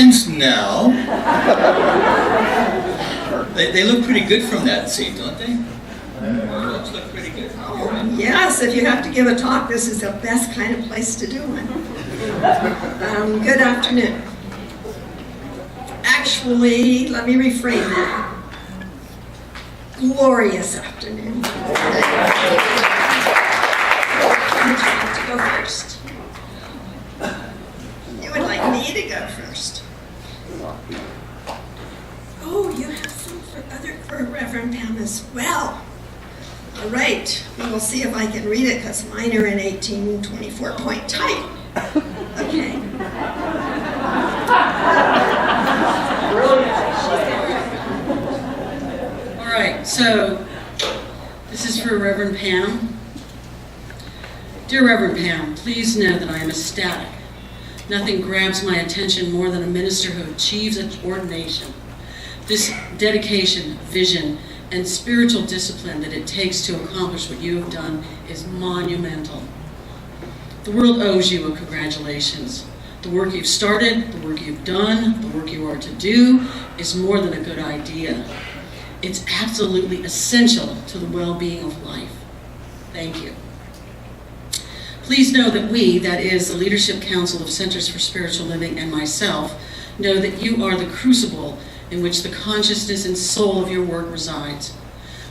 And now, they look pretty good from that seat, don't they? Those look pretty good. Oh, yes, if you have to give a talk, this is the best kind of place to do one. Good afternoon. Actually, let me reframe that. Glorious afternoon. Would you like to go first? You would like me to go first? Oh, you have some for Reverend Pam as well. All right, we will see if I can read it because mine are in 1824 point type. Okay. All right, so this is for Reverend Pam. Dear Reverend Pam, please know that I am ecstatic. Nothing grabs my attention more than a minister who achieves an ordination. This dedication, vision, and spiritual discipline that it takes to accomplish what you have done is monumental. The world owes you a congratulations. The work you've started, the work you've done, the work you are to do is more than a good idea. It's absolutely essential to the well-being of life. Thank you. Please know that we, that is the Leadership Council of Centers for Spiritual Living and myself, know that you are the crucible in which the consciousness and soul of your work resides.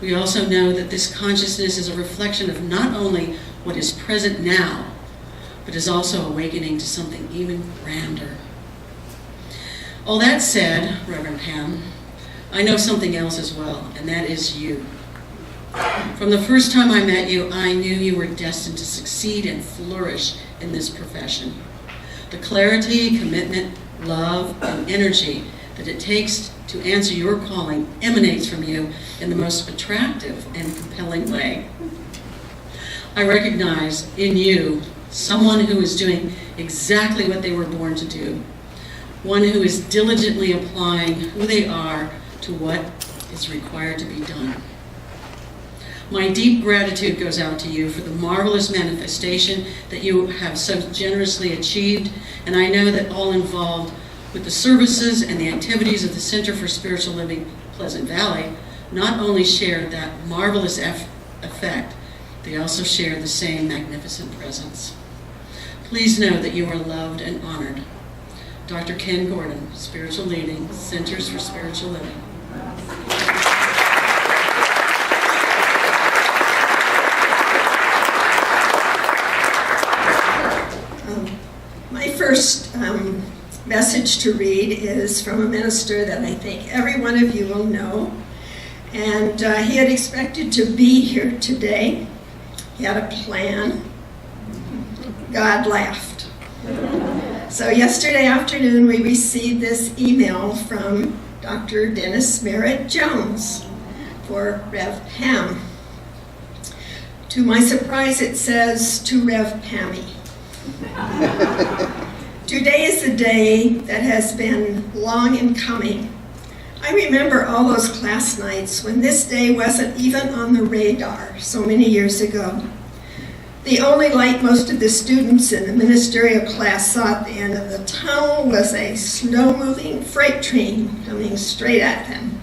We also know that this consciousness is a reflection of not only what is present now, but is also awakening to something even grander. All that said, Reverend Pam, I know something else as well, and that is you. From the first time I met you, I knew you were destined to succeed and flourish in this profession. The clarity, commitment, love, and energy that it takes to answer your calling emanates from you in the most attractive and compelling way. I recognize in you someone who is doing exactly what they were born to do, one who is diligently applying who they are to what is required to be done. My deep gratitude goes out to you for the marvelous manifestation that you have so generously achieved, and I know that all involved with the services and the activities of the Center for Spiritual Living Pleasant Valley not only share that marvelous effect, they also share the same magnificent presence. Please know that you are loved and honored. Dr. Ken Gordon, Spiritual Leading, Centers for Spiritual Living. My first message to read is from a minister that I think every one of you will know. And he had expected to be here today. He had a plan. God laughed. So yesterday afternoon we received this email from Dr. Dennis Merritt Jones for Rev Pam. To my surprise it says, to Rev Pammy. Today is a day that has been long in coming. I remember all those class nights when this day wasn't even on the radar so many years ago. The only light most of the students in the ministerial class saw at the end of the tunnel was a slow-moving freight train coming straight at them.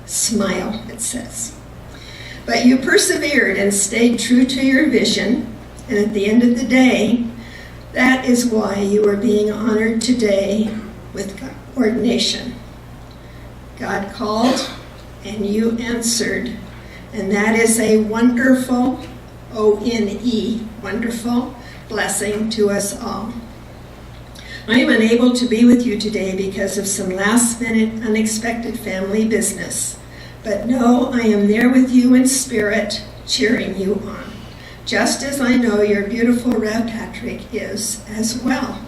Smile, it says. But you persevered and stayed true to your vision, and at the end of the day, that is why you are being honored today with ordination. God called, and you answered, and that is a wonderful, O-N-E, wonderful blessing to us all. I am unable to be with you today because of some last-minute unexpected family business, but know I am there with you in spirit, cheering you on, just as I know your beautiful Rev Patrick is as well.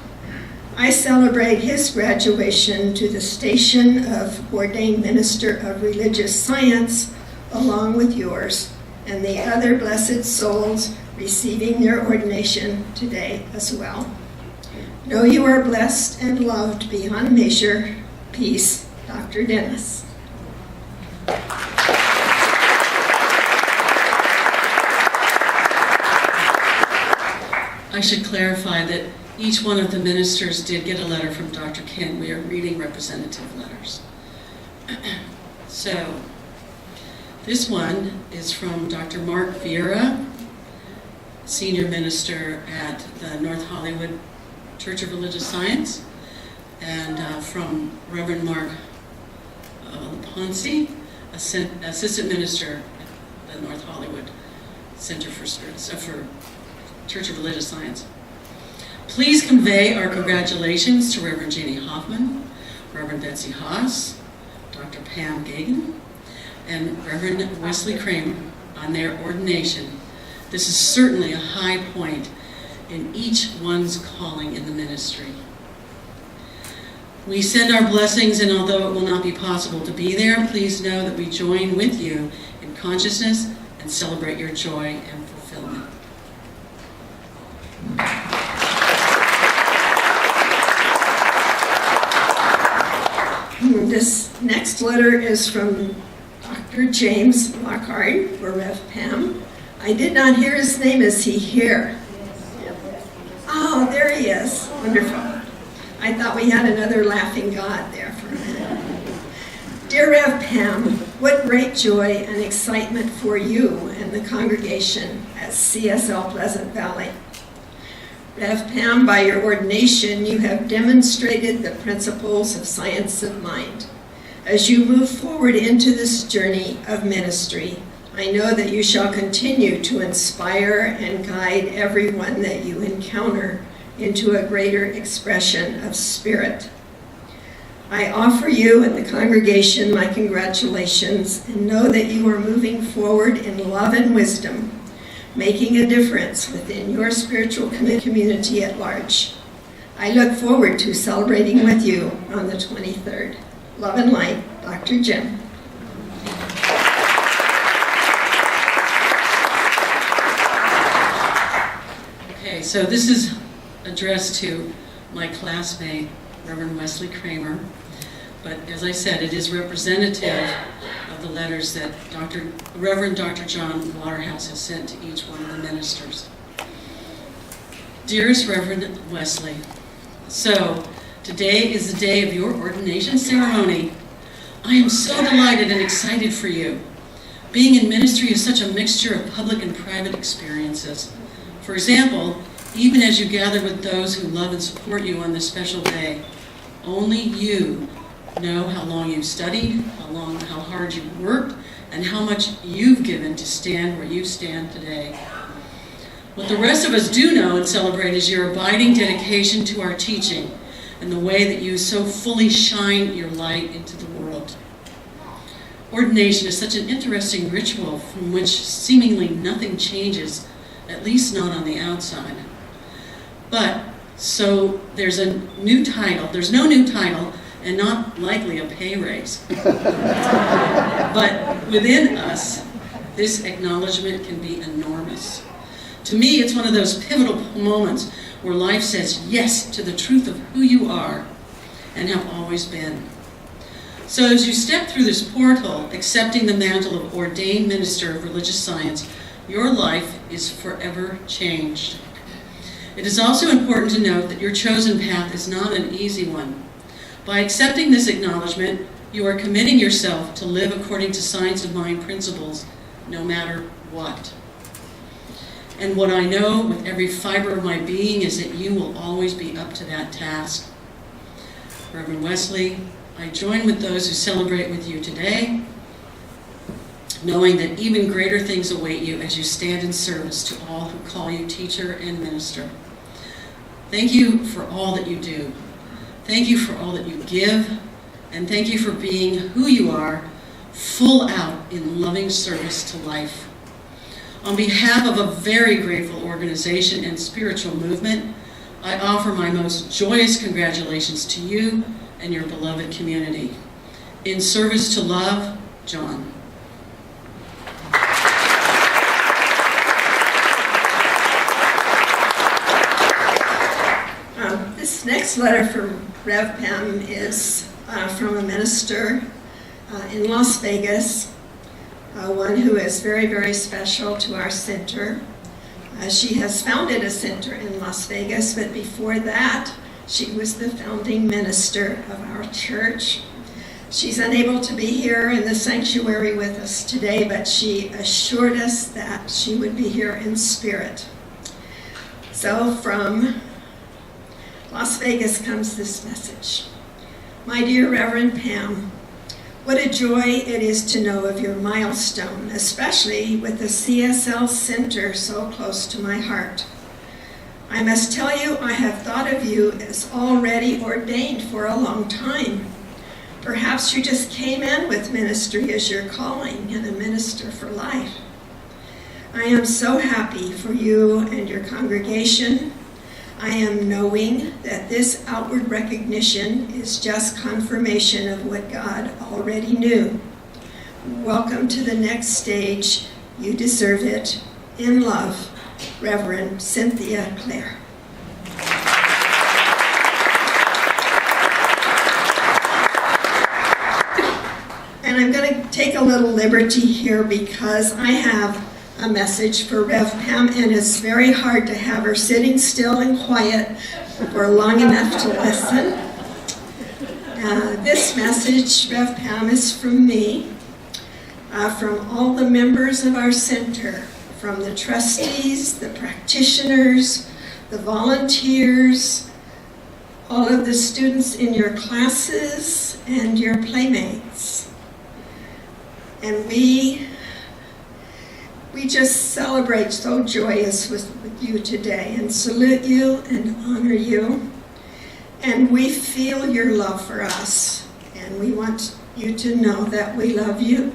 I celebrate his graduation to the station of Ordained Minister of Religious Science, along with yours, and the other blessed souls receiving their ordination today as well. Know you are blessed and loved beyond measure. Peace, Dr. Dennis. I should clarify that Each one of the ministers did get a letter from Dr. Ken. We are reading representative letters. So, this one is from Dr. Mark Vieira, senior minister at the North Hollywood Church of Religious Science, and from Reverend Mark Ponce, assistant minister at the North Hollywood Center for Church of Religious Science. Please convey our congratulations to Reverend Jeanne Hoffman, Reverend Betsy Haas, Dr. Pam Geagan, and Reverend Wesley Kramer on their ordination. This is certainly a high point in each one's calling in the ministry. We send our blessings, and although it will not be possible to be there, please know that we join with you in consciousness and celebrate your joy and fulfillment. This next letter is from Dr. James Lockhart for Rev Pam. I did not hear his name. Is he here? Oh, there he is. Wonderful. I thought we had another laughing God there for a minute. Dear Rev Pam, what great joy and excitement for you and the congregation at CSL Pleasant Valley. Rev Pam, by your ordination, you have demonstrated the principles of science of mind. As you move forward into this journey of ministry, I know that you shall continue to inspire and guide everyone that you encounter into a greater expression of spirit. I offer you and the congregation my congratulations and know that you are moving forward in love and wisdom, making a difference within your spiritual community at large. I look forward to celebrating with you on the 23rd. Love and light, Dr. Jim. Okay, so this is addressed to my classmate, Reverend Wesley Kramer, but as I said, it is representative of the letters that Reverend Dr. John Waterhouse has sent to each one of the ministers. Dearest Reverend Wesley, so today is the day of your ordination ceremony. I am so delighted and excited for you. Being in ministry is such a mixture of public and private experiences. For example, even as you gather with those who love and support you on this special day, only you know how long you've studied, how hard you've worked, and how much you've given to stand where you stand today. What the rest of us do know and celebrate is your abiding dedication to our teaching and the way that you so fully shine your light into the world. Ordination is such an interesting ritual from which seemingly nothing changes, at least not on the outside. But, so there's a new title. There's no new title, and not likely a pay raise. But within us, this acknowledgement can be enormous. To me, it's one of those pivotal moments where life says yes to the truth of who you are and have always been. So as you step through this portal, accepting the mantle of ordained minister of religious science, your life is forever changed. It is also important to note that your chosen path is not an easy one. By accepting this acknowledgement, you are committing yourself to live according to science of mind principles, no matter what. And what I know with every fiber of my being is that you will always be up to that task. Reverend Wesley, I join with those who celebrate with you today, knowing that even greater things await you as you stand in service to all who call you teacher and minister. Thank you for all that you do. Thank you for all that you give, and thank you for being who you are, full out in loving service to life. On behalf of a very grateful organization and spiritual movement, I offer my most joyous congratulations to you and your beloved community. In service to love, John. This next letter from Rev Pam is from a minister in Las Vegas, one who is very, very special to our center. She has founded a center in Las Vegas, but before that, she was the founding minister of our church. She's unable to be here in the sanctuary with us today, but she assured us that she would be here in spirit. So from Las Vegas comes this message. My dear Reverend Pam, what a joy it is to know of your milestone, especially with the CSL Center so close to my heart. I must tell you, I have thought of you as already ordained for a long time. Perhaps you just came in with ministry as your calling and a minister for life. I am so happy for you and your congregation. I am knowing that this outward recognition is just confirmation of what God already knew. Welcome to the next stage. You deserve it. In love, Reverend Cynthia Clare. And I'm going to take a little liberty here because I have a message for Rev Pam, and it's very hard to have her sitting still and quiet for long enough to listen. This message, Rev Pam, is from me, from all the members of our center, from the trustees, the practitioners, the volunteers, all of the students in your classes, and your playmates. And we just celebrate so joyous with you today and salute you and honor you. And we feel your love for us. And we want you to know that we love you.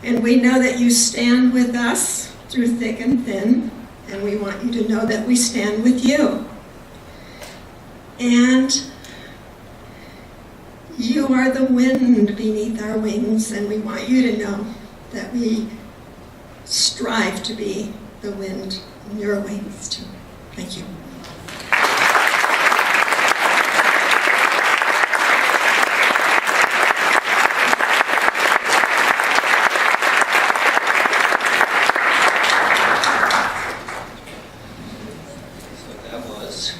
And we know that you stand with us through thick and thin. And we want you to know that we stand with you. And you are the wind beneath our wings. And we want you to know that we strive to be the wind in your wings too. Thank you. So that was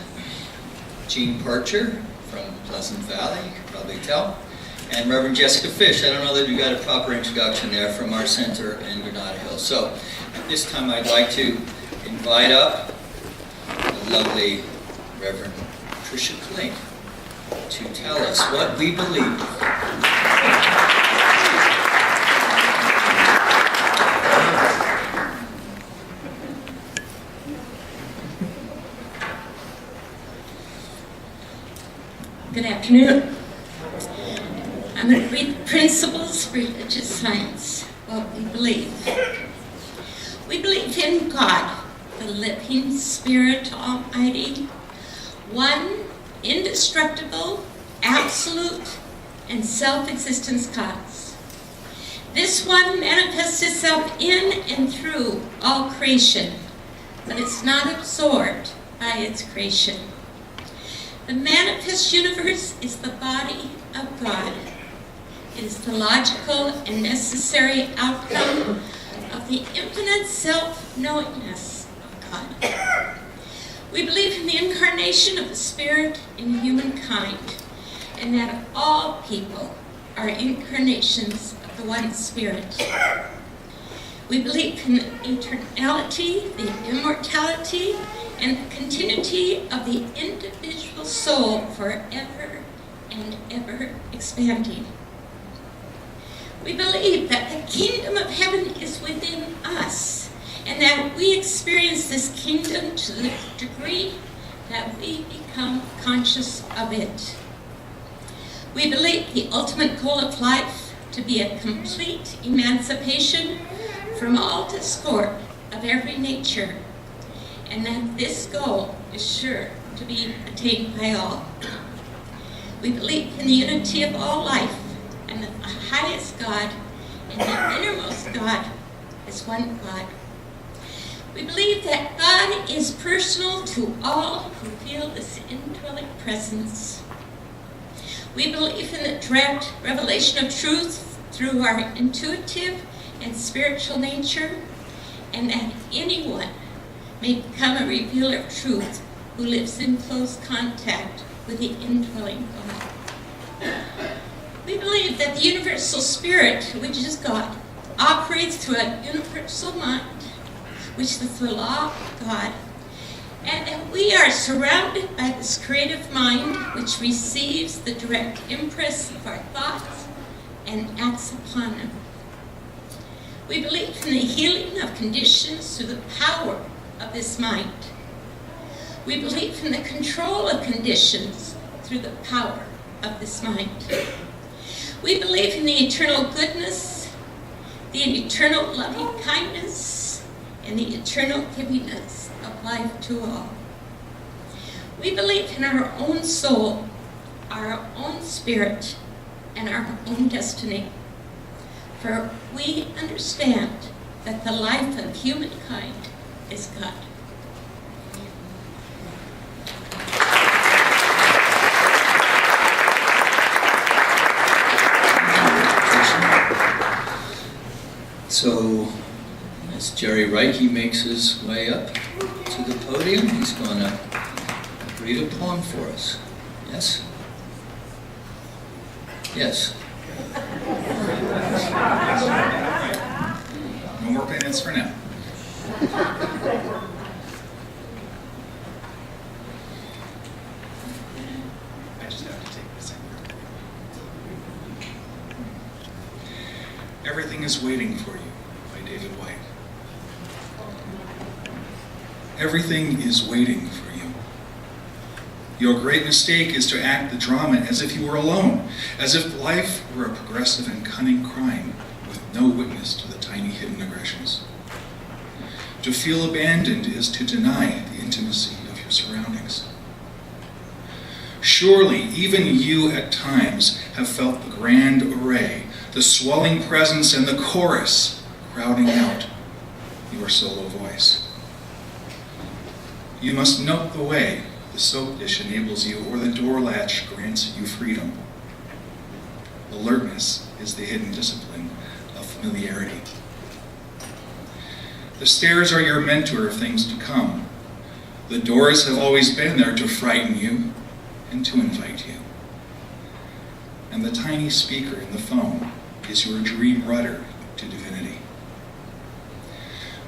Jean Parcher from Pleasant Valley, you can probably tell. And Reverend Jessica Fish. I don't know that you got a proper introduction there from our center in Granada Hills. So at this time I'd like to invite up the lovely Reverend Tricia Klink to tell us what we believe. Good afternoon. I'm going to read the principles of religious science, what we believe. We believe in God, the living Spirit Almighty, one indestructible, absolute, and self-existence cause. This one manifests itself in and through all creation, but it's not absorbed by its creation. The manifest universe is the body of God. It is the logical and necessary outcome of the infinite self-knowingness of God. We believe in the incarnation of the Spirit in humankind, and that all people are incarnations of the one Spirit. We believe in the eternality, the immortality, and the continuity of the individual soul forever and ever expanding. We believe that the kingdom of heaven is within us, and that we experience this kingdom to the degree that we become conscious of it. We believe the ultimate goal of life to be a complete emancipation from all discord of every nature, and that this goal is sure to be attained by all. We believe in the unity of all life, and that the highest God and the innermost God is one God. We believe that God is personal to all who feel this indwelling presence. We believe in the direct revelation of truth through our intuitive and spiritual nature, and that anyone may become a revealer of truth who lives in close contact with the indwelling God. We believe that the universal spirit, which is God, operates through a universal mind, which is the law of God, and that we are surrounded by this creative mind which receives the direct impress of our thoughts and acts upon them. We believe in the healing of conditions through the power of this mind. We believe in the control of conditions through the power of this mind. We believe in the eternal goodness, the eternal loving kindness, and the eternal givingness of life to all. We believe in our own soul, our own spirit, and our own destiny. For we understand that the life of humankind is God. So, as Jerry Wright, he makes his way up to the podium. He's going to read a poem for us. Yes? Yes. No more penance for now. I just have to take this. Everything is Waiting for You by David White. Everything is waiting for you. Your great mistake is to act the drama as if you were alone, as if life were a progressive and cunning crime with no witness to the tiny hidden aggressions. To feel abandoned is to deny the intimacy of your surroundings. Surely, even you at times have felt the grand array, the swelling presence and the chorus crowding out your solo voice. You must note the way the soap dish enables you or the door latch grants you freedom. Alertness is the hidden discipline of familiarity. The stairs are your mentor of things to come. The doors have always been there to frighten you and to invite you. And the tiny speaker in the phone is your dream rudder to divinity.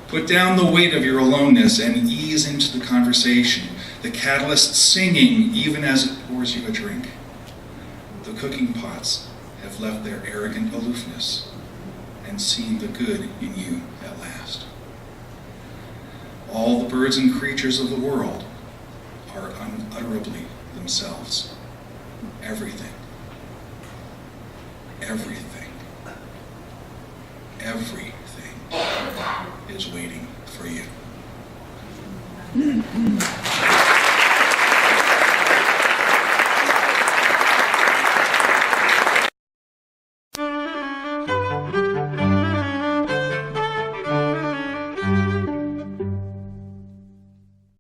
Put down the weight of your aloneness and ease into the conversation, the catalyst singing even as it pours you a drink. The cooking pots have left their arrogant aloofness and seen the good in you at last. All the birds and creatures of the world are unutterably themselves. Everything. Everything is waiting for you.